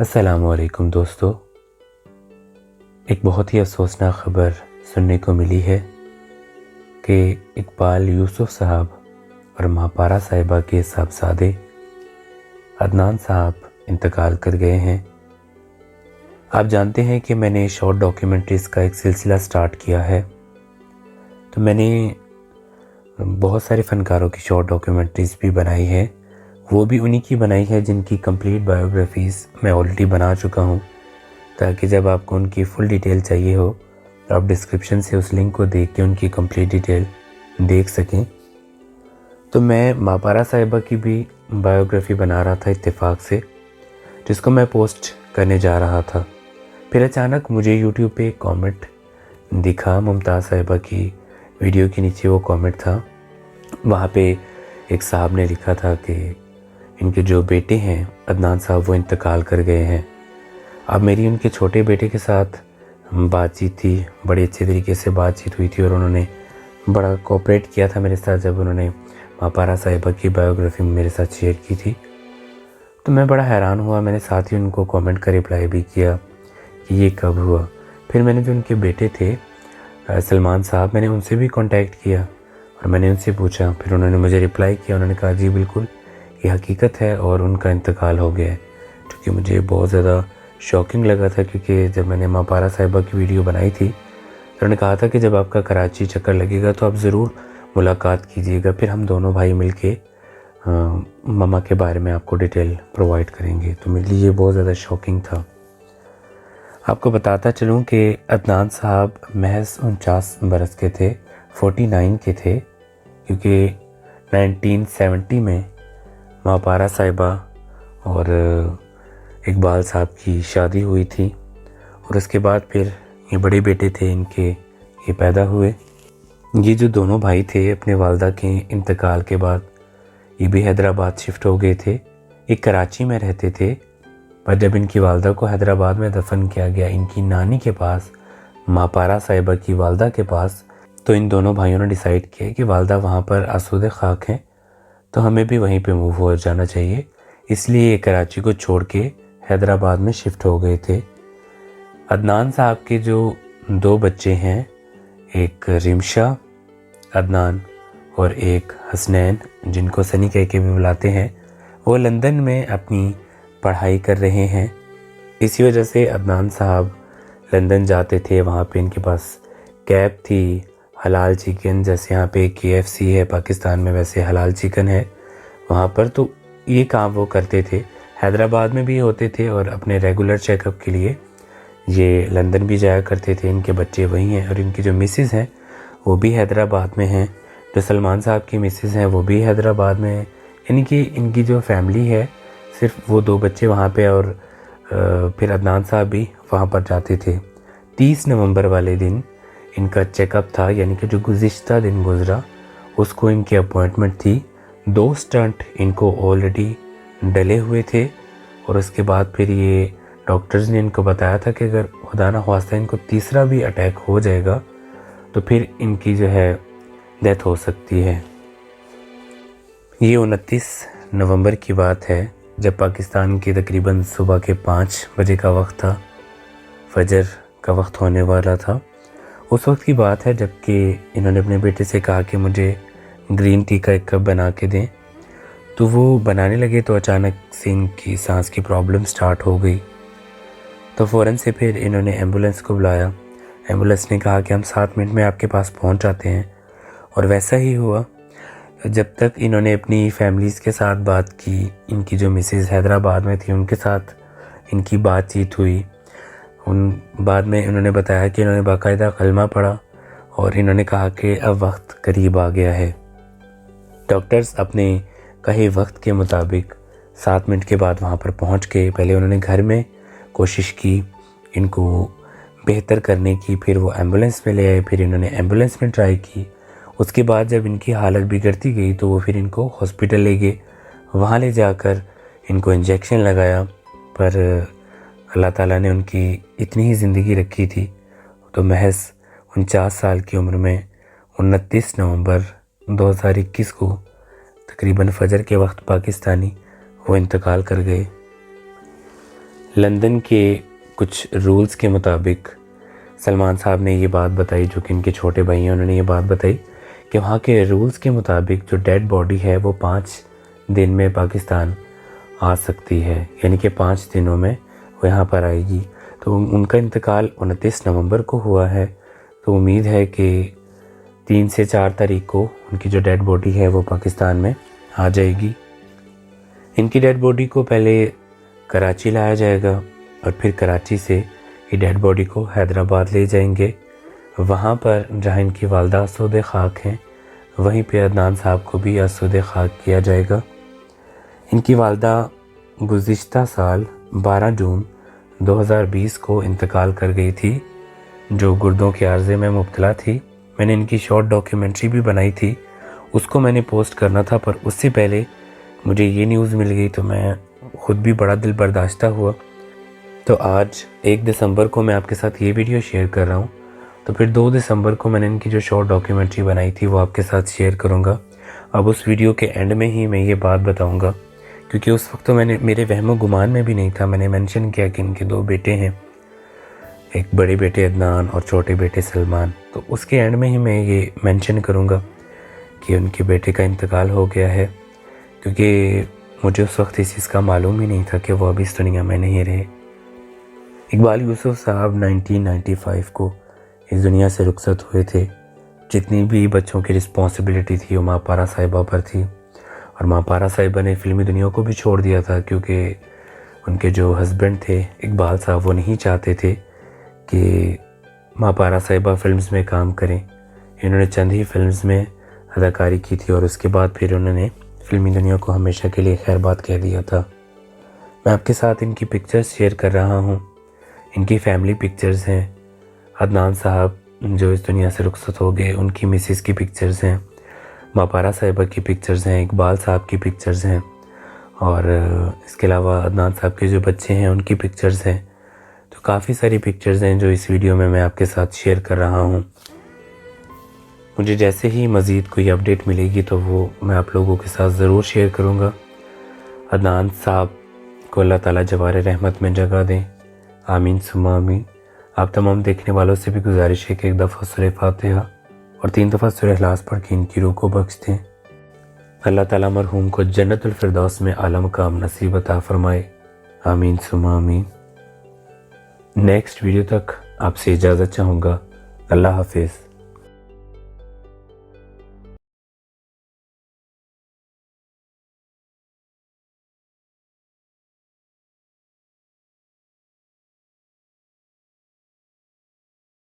السلام علیکم دوستو، ایک بہت ہی افسوسناک خبر سننے کو ملی ہے کہ اقبال یوسف صاحب اور مہاپارا صاحبہ کے صاحبزادے عدنان صاحب انتقال کر گئے ہیں۔ آپ جانتے ہیں کہ میں نے شارٹ ڈاکیومنٹریز کا ایک سلسلہ سٹارٹ کیا ہے، تو میں نے بہت سارے فنکاروں کی شارٹ ڈاکیومنٹریز بھی بنائی ہے، وہ بھی انہی کی بنائی ہے جن کی کمپلیٹ بایوگرافیز میں آلریڈی بنا چکا ہوں، تاکہ جب آپ کو ان کی فل ڈیٹیل چاہیے ہو تو آپ ڈسکرپشن سے اس لنک کو دیکھ کے ان کی کمپلیٹ ڈیٹیل دیکھ سکیں۔ تو میں مہاپارا صاحبہ کی بھی بایوگرافی بنا رہا تھا اتفاق سے، جس کو میں پوسٹ کرنے جا رہا تھا۔ پھر اچانک مجھے یوٹیوب پہ ایک کامنٹ دکھا، ممتاز صاحبہ کی ویڈیو کے نیچے وہ کامنٹ تھا۔ وہاں پہ ایک صاحب نے لکھا تھا کہ ان کے جو بیٹے ہیں عدنان صاحب وہ انتقال کر گئے ہیں۔ اب میری ان کے چھوٹے بیٹے کے ساتھ بات چیت تھی، بڑے اچھے طریقے سے بات چیت ہوئی تھی، اور انہوں نے بڑا کوآپریٹ کیا تھا میرے ساتھ جب انہوں نے مہاپارا صاحبہ کی بایوگرافی میرے ساتھ شیئر کی تھی۔ تو میں بڑا حیران ہوا، میں نے ساتھ ہی ان کو کامنٹ کا رپلائی بھی کیا کہ یہ کب ہوا۔ پھر میں نے جو ان کے بیٹے تھے سلمان صاحب، میں نے ان سے بھی کانٹیکٹ کیا اور میں نے ان سے پوچھا، پھر انہوں نے مجھے رپلائی کیا، انہوں نے کہا جی بالکل یہ حقیقت ہے اور ان کا انتقال ہو گیا ہے، جو کہ مجھے بہت زیادہ شاکنگ لگا تھا، کیونکہ جب میں نے مہاپارا صاحبہ کی ویڈیو بنائی تھی تو انہوں نے کہا تھا کہ جب آپ کا کراچی چکر لگے گا تو آپ ضرور ملاقات کیجیے گا، پھر ہم دونوں بھائی مل کے ماما کے بارے میں آپ کو ڈیٹیل پرووائڈ کریں گے۔ تو میرے لیے یہ بہت زیادہ شاکنگ تھا۔ آپ کو بتاتا چلوں کہ عدنان صاحب محض 49 برس کے تھے، 49 کے تھے، کیونکہ 1970 میں مہاپارا صاحبہ اور اقبال صاحب کی شادی ہوئی تھی، اور اس کے بعد پھر یہ بڑے بیٹے تھے ان کے، یہ پیدا ہوئے۔ یہ جو دونوں بھائی تھے اپنے والدہ کے انتقال کے بعد یہ بھی حیدرآباد شفٹ ہو گئے تھے۔ ایک کراچی میں رہتے تھے، پر جب ان کی والدہ کو حیدرآباد میں دفن کیا گیا ان کی نانی کے پاس، مہاپارا صاحبہ کی والدہ کے پاس، تو ان دونوں بھائیوں نے ڈیسائیڈ کیا کہ والدہ وہاں پر آسودہ خاک ہیں تو ہمیں بھی وہیں پہ موو ہو جانا چاہیے، اس لیے یہ کراچی کو چھوڑ کے حیدرآباد میں شفٹ ہو گئے تھے۔ عدنان صاحب کے جو 2 بچے ہیں، ایک رمشا عدنان اور ایک حسنین جن کو سنی کہہ کے بھی بلاتے ہیں، وہ لندن میں اپنی پڑھائی کر رہے ہیں۔ اسی وجہ سے عدنان صاحب لندن جاتے تھے، وہاں پہ ان کے پاس کیب تھی، حلال چکن، جیسے یہاں پہ KFC ہے پاکستان میں ویسے حلال چکن ہے وہاں پر، تو یہ کام وہ کرتے تھے۔ حیدرآباد میں بھی ہوتے تھے اور اپنے ریگولر چیک اپ کے لیے یہ لندن بھی جایا کرتے تھے۔ ان کے بچے وہی ہیں، اور ان کی جو مسز ہیں وہ بھی حیدرآباد میں ہیں، جو سلمان صاحب کی مسز ہیں وہ بھی حیدرآباد میں ہیں، یعنی کہ ان کی جو فیملی ہے صرف وہ 2 بچے وہاں پہ، اور پھر عدنان صاحب بھی وہاں پر جاتے تھے۔ 30 نومبر والے دن ان کا چیک اپ تھا، یعنی کہ جو گزشتہ دن گزرا اس کو ان کی اپوائنٹمنٹ تھی۔ 2 اسٹنٹ ان کو آلریڈی ڈلے ہوئے تھے، اور اس کے بعد پھر یہ ڈاکٹرز نے ان کو بتایا تھا کہ اگر خدا نہ خواستہ ان کو تیسرا بھی اٹیک ہو جائے گا تو پھر ان کی جو ہے ڈیتھ ہو سکتی ہے۔ یہ 29 نومبر کی بات ہے، جب پاکستان کے تقریباً صبح کے 5 بجے کا وقت تھا، فجر کا وقت ہونے والا تھا۔ اس وقت کی بات ہے جب کہ انہوں نے اپنے بیٹے سے کہا کہ مجھے گرین ٹی کا ایک کپ بنا کے دیں، تو وہ بنانے لگے تو اچانک سے ان کی سانس کی پرابلم سٹارٹ ہو گئی، تو فوراً سے پھر انہوں نے ایمبولینس کو بلایا۔ ایمبولینس نے کہا کہ ہم 7 منٹ میں آپ کے پاس پہنچ جاتے ہیں، اور ویسا ہی ہوا۔ جب تک انہوں نے اپنی فیملیز کے ساتھ بات کی، ان کی جو مسز حیدرآباد میں تھی ان کے ساتھ ان کی بات چیت ہوئی، بعد میں انہوں نے بتایا کہ انہوں نے باقاعدہ کلمہ پڑھا، اور انہوں نے کہا کہ اب وقت قریب آ گیا ہے۔ ڈاکٹرز اپنے کہے وقت کے مطابق 7 منٹ کے بعد وہاں پر پہنچ کے پہلے انہوں نے گھر میں کوشش کی ان کو بہتر کرنے کی، پھر وہ ایمبولینس میں لے آئے، پھر انہوں نے ایمبولینس میں ٹرائی کی۔ اس کے بعد جب ان کی حالت بگڑتی گئی تو وہ پھر ان کو ہاسپٹل لے گئے، وہاں لے جا کر ان کو انجیکشن لگایا، پر اللہ تعالیٰ نے ان کی اتنی ہی زندگی رکھی تھی، تو محض 49 سال کی عمر میں 29 نومبر 2021 کو تقریباً فجر کے وقت پاکستانی وہ انتقال کر گئے۔ لندن کے کچھ رولز کے مطابق سلمان صاحب نے یہ بات بتائی، جو کہ ان کے چھوٹے بھائی ہیں، انہوں نے یہ بات بتائی کہ وہاں کے رولز کے مطابق جو ڈیڈ باڈی ہے وہ 5 دن میں پاکستان آ سکتی ہے، یعنی کہ 5 دنوں میں وہ یہاں پر آئے گی۔ تو ان کا انتقال 29 نومبر کو ہوا ہے، تو امید ہے کہ 3 سے 4 تاریخ کو ان کی جو ڈیڈ باڈی ہے وہ پاکستان میں آ جائے گی۔ ان کی ڈیڈ باڈی کو پہلے کراچی لایا جائے گا اور پھر کراچی سے یہ ڈیڈ باڈی کو حیدرآباد لے جائیں گے۔ وہاں پر جہاں ان کی والدہ اسود خاک ہیں، وہیں پہ عدنان صاحب کو بھی اسود خاک کیا جائے گا۔ ان کی والدہ گزشتہ سال 12 جون 2020 کو انتقال کر گئی تھی، جو گردوں کے عارضے میں مبتلا تھی۔ میں نے ان کی شارٹ ڈاکیومنٹری بھی بنائی تھی، اس کو میں نے پوسٹ کرنا تھا، پر اس سے پہلے مجھے یہ نیوز مل گئی تو میں خود بھی بڑا دل برداشتہ ہوا۔ تو آج 1 دسمبر کو میں آپ کے ساتھ یہ ویڈیو شیئر کر رہا ہوں، تو پھر 2 دسمبر کو میں نے ان کی جو شارٹ ڈاکیومنٹری بنائی تھی وہ آپ کے ساتھ شیئر کروں گا۔ اب اس ویڈیو کے اینڈ میں ہی میں یہ بات بتاؤں گا، کیونکہ اس وقت تو میرے وہم و گمان میں بھی نہیں تھا۔ میں نے مینشن کیا کہ ان کے 2 بیٹے ہیں، ایک بڑے بیٹے عدنان اور چھوٹے بیٹے سلمان، تو اس کے اینڈ میں ہی میں یہ مینشن کروں گا کہ ان کے بیٹے کا انتقال ہو گیا ہے، کیونکہ مجھے اس وقت اس چیز کا معلوم ہی نہیں تھا کہ وہ ابھی اس دنیا میں نہیں رہے۔ اقبال یوسف صاحب 1995 کو اس دنیا سے رخصت ہوئے تھے۔ جتنی بھی بچوں کی رسپانسبلٹی تھی وہ ماں پارا صاحبہ پر تھی، اور ماں پارا صاحبہ نے فلمی دنیا کو بھی چھوڑ دیا تھا، کیونکہ ان کے جو ہسبینڈ تھے اقبال صاحب، وہ نہیں چاہتے تھے کہ ماں پارا صاحبہ فلمز میں کام کریں۔ انہوں نے چند ہی فلمز میں اداکاری کی تھی، اور اس کے بعد پھر انہوں نے فلمی دنیا کو ہمیشہ کے لیے خیر بات کہہ دیا تھا۔ میں آپ کے ساتھ ان کی پکچرز شیئر کر رہا ہوں، ان کی فیملی پکچرز ہیں۔ عدنان صاحب جو اس دنیا سے رخصت ہو گئے، ان کی مسز کی پکچرز ہیں، ماں پارا صاحبہ کی پکچرز ہیں، اقبال صاحب کی پکچرز ہیں، اور اس کے علاوہ عدنان صاحب کے جو بچے ہیں ان کی پکچرز ہیں۔ تو کافی ساری پکچرز ہیں جو اس ویڈیو میں آپ کے ساتھ شیئر کر رہا ہوں۔ مجھے جیسے ہی مزید کوئی اپڈیٹ ملے گی تو وہ میں آپ لوگوں کے ساتھ ضرور شیئر کروں گا۔ عدنان صاحب کو اللہ تعالیٰ جوار رحمت میں جگہ دیں، آمین ثم آمین۔ آپ تمام دیکھنے والوں سے بھی گزارش ہے کہ 1 دفعہ سورہ فاتحہ اور 3 دفعہ سورہ اخلاص پڑھ کے ان کی روح کو بخش دیں۔ اللہ تعالیٰ مرحوم کو جنت الفردوس میں اعلیٰ مقام نصیب عطا فرمائے، آمین ثم آمین۔ نیکسٹ ویڈیو تک آپ سے اجازت چاہوں گا۔ اللہ حافظ۔